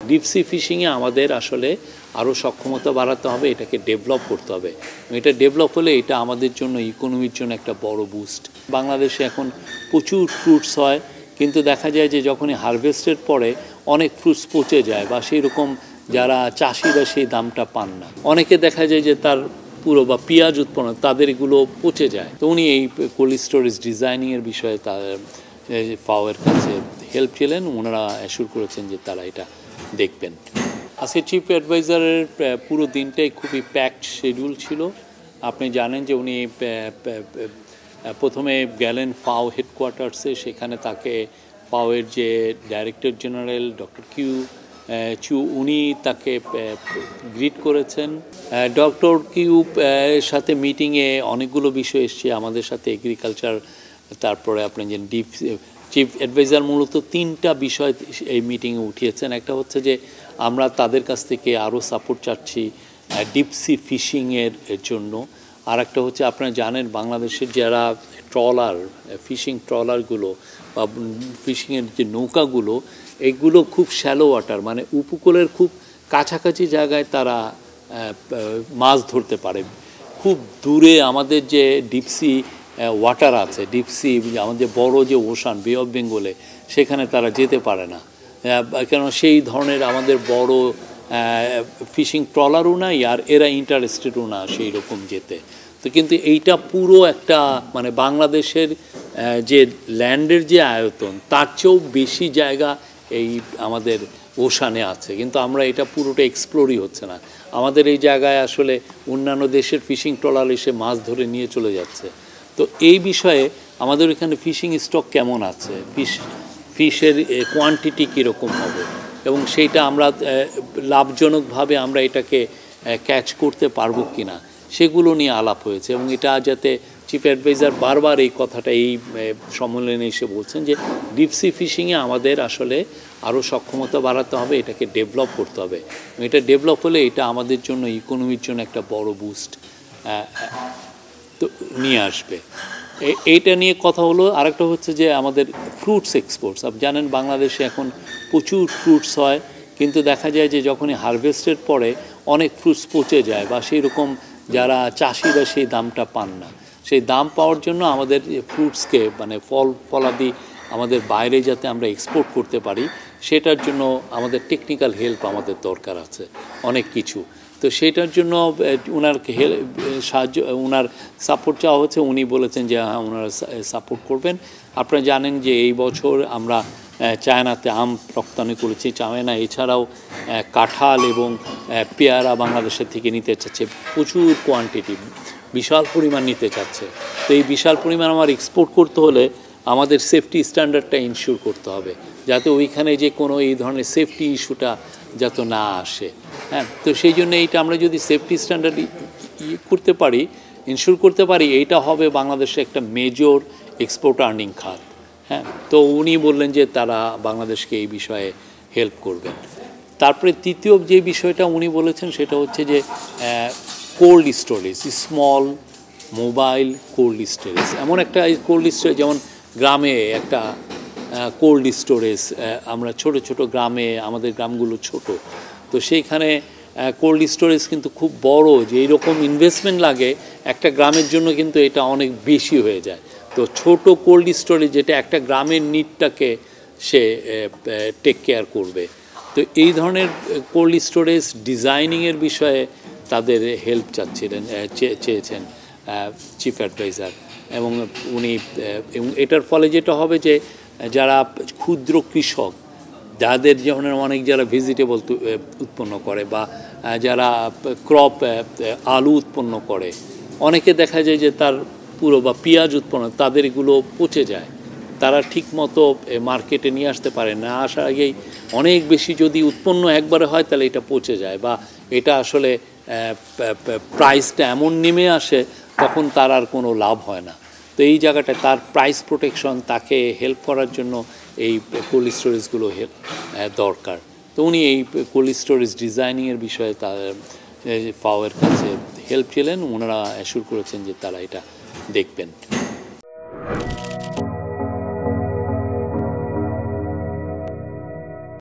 Deep sea ফিশিংয়ে আমাদের আসলে আরও সক্ষমতা বাড়াতে হবে, এটাকে ডেভেলপ করতে হবে। এটা ডেভেলপ হলে এটা আমাদের জন্য ইকোনমির জন্য একটা বড় বুস্ট। বাংলাদেশে এখন প্রচুর ফ্রুটস হয়, কিন্তু দেখা যায় যে যখনই হারভেস্টের পরে অনেক ফ্রুটস পচে যায় বা সেই রকম যারা চাষিরা সেই দামটা পান না। অনেকে দেখা যায় যে তার পুরো বা পেঁয়াজ উৎপন্ন তাদের এগুলো পচে যায়। তো উনি এই কোল্ড স্টোরেজ ডিজাইনিংয়ের বিষয়ে তাদের ফাওয়ের কাছে হেল্প ছিলেন, ওনারা অ্যাসিওর করেছেন যে তারা এটা দেখবেন। আজকে চিফ অ্যাডভাইজারের পুরো দিনটাই খুবই প্যাকড শিডিউল ছিল। আপনি জানেন যে উনি প্রথমে গেলেন ফাও হেডকোয়ার্টার্সে, সেখানে তাকে ফাওয়ের যে ডাইরেক্টর জেনারেল ডক্টর চু উনি তাকে গ্রিট করেছেন। ডক্টর সাথে মিটিংয়ে অনেকগুলো বিষয় এসছে আমাদের সাথে, এগ্রিকালচার, তারপরে আপনি যে চিফ অ্যাডভাইজার মূলত 3টা বিষয় এই মিটিংয়ে উঠিয়েছেন। একটা হচ্ছে যে আমরা তাদের কাছ থেকে আরও সাপোর্ট চাচ্ছি ডিপ সি ফিশিংয়ের জন্য। আর একটা হচ্ছে আপনারা জানেন বাংলাদেশের যারা ট্রলার, ফিশিং ট্রলারগুলো বা ফিশিংয়ের যে নৌকাগুলো, এগুলো খুব শ্যালো ওয়াটার, মানে উপকূলের খুব কাছাকাছি জায়গায় তারা মাছ ধরতে পারে। খুব দূরে আমাদের যে ডিপসি ওয়াটার আছে, ডিপসি আমাদের বড় যে ওশান, বে অফ বেঙ্গলে, সেখানে তারা যেতে পারে না, কেন সেই ধরনের আমাদের বড় ফিশিং ট্রলারও নাই, আর এরা ইন্টারেস্টেডও না সেই রকম যেতে। তো কিন্তু এইটা পুরো একটা মানে বাংলাদেশের যে ল্যান্ডের যে আয়তন তার চেয়েও বেশি জায়গা এই আমাদের ওশানে আছে, কিন্তু আমরা এটা পুরোটা এক্সপ্লোরই হচ্ছে না। আমাদের এই জায়গায় আসলে অন্যান্য দেশের ফিশিং ট্রলার এসে মাছ ধরে নিয়ে চলে যাচ্ছে। তো এই বিষয়ে আমাদের এখানে ফিশিং স্টক কেমন আছে, ফিশের কোয়ান্টিটি কীরকম হবে, এবং সেইটা আমরা লাভজনকভাবে আমরা এটাকে ক্যাচ করতে পারবো কি না, সেগুলো নিয়ে আলাপ হয়েছে। এবং এটা যাতে চিফ অ্যাডভাইজার বারবার এই কথাটা এই সম্মেলনে এসে বলছেন যে ডিপ সি ফিশিংয়ে আমাদের আসলে আরও সক্ষমতা বাড়াতে হবে, এটাকে ডেভেলপ করতে হবে। এটা ডেভেলপ হলে এটা আমাদের জন্য ইকোনমির জন্য একটা বড় বুস্ট তো নিয়ে আসবে। এইটা নিয়ে কথা হলো। আরেকটা হচ্ছে যে আমাদের ফ্রুটস এক্সপোর্টস। আপনি জানেন বাংলাদেশে এখন প্রচুর ফ্রুটস হয়, কিন্তু দেখা যায় যে যখনই হারভেস্টের পরে অনেক ফ্রুটস পচে যায় বা সেই রকম যারা চাষিরা সেই দামটা পান না। সেই দাম পাওয়ার জন্য আমাদের ফ্রুটসকে মানে ফলাদি আমাদের বাইরে যাতে আমরা এক্সপোর্ট করতে পারি, সেটার জন্য আমাদের টেকনিক্যাল হেল্প আমাদের দরকার আছে অনেক কিছু। তো সেটার জন্য ওনার সাহায্য, ওনার সাপোর্ট চাওয়া হচ্ছে। উনি বলেছেন যে হ্যাঁ ওনারা সাপোর্ট করবেন। আপনারা জানেন যে এই বছর আমরা চায়নাতে আম রপ্তানি করেছি। চায়না এছাড়াও কাঁঠাল এবং পেয়ারা বাংলাদেশের থেকে নিতে চাচ্ছে, প্রচুর কোয়ান্টিটি, বিশাল পরিমাণ নিতে চাচ্ছে। তো এই বিশাল পরিমাণ আমার এক্সপোর্ট করতে হলে আমাদের সেফটি স্ট্যান্ডার্ডটা ইনশিওর করতে হবে, যাতে ওইখানে যে কোনো এই ধরনের সেফটি ইস্যুটা যাতে না আসে। হ্যাঁ, তো সেই জন্য এইটা আমরা যদি সেফটি স্ট্যান্ডার্ড করতে পারি, ইনশিওর করতে পারি, এইটা হবে বাংলাদেশের একটা মেজর এক্সপোর্ট আর্নিং খাত। হ্যাঁ, তো উনি বললেন যে তারা বাংলাদেশকে এই বিষয়ে হেল্প করবেন। তারপরে তৃতীয় যে বিষয়টা উনি বলেছেন সেটা হচ্ছে যে cold storage, small mobile cold storage. এমন একটা কোল্ড স্টোরেজ, যেমন গ্রামে একটা কোল্ড স্টোরেজ, আমরা ছোট ছোট গ্রামে, আমাদের গ্রামগুলো ছোট, তো সেইখানে কোল্ড স্টোরেজ কিন্তু খুব বড়, যে এইরকম ইনভেস্টমেন্ট লাগে একটা গ্রামের জন্য, কিন্তু এটা অনেক বেশি হয়ে যায়। তো ছোট কোল্ড স্টোরেজ যেটা একটা গ্রামের নিডটাকে সে টেক কেয়ার করবে, তো এই ধরনের কোল্ড স্টোরেজ ডিজাইনিংয়ের বিষয়ে তাদের হেল্প চেয়েছেন চিফ অ্যাডভাইজার। এবং উনি এটার ফলে যেটা হবে যে যারা ক্ষুদ্র কৃষক, যাদের যেমন অনেক যারা ভেজিটেবল উৎপন্ন করে বা যারা ক্রপ আলু উৎপন্ন করে, অনেকে দেখা যায় যে তার পুরো বা পেঁয়াজ উৎপন্ন, তাদের এগুলো পচে যায়, তারা ঠিক মতো মার্কেটে নিয়ে আসতে পারে না। আসার আগেই অনেক বেশি যদি উৎপন্ন একবারে হয় তাহলে এটা পচে যায়, বা এটা আসলে প্রাইসটা এমন নেমে আসে তখন তার আর কোনো লাভ হয় না। তো এই জায়গাটায় তার প্রাইস প্রোটেকশন, তাকে হেল্প করার জন্য এই কোল্ড স্টোরেজগুলো দরকার। তো উনি এই কোল্ড স্টোরেজ ডিজাইনিংয়ের বিষয়ে তার ফাওয়ের কাছে হেল্প ছিলেন, ওনারা অ্যাসিওর করেছেন যে তারা এটা দেখবেন।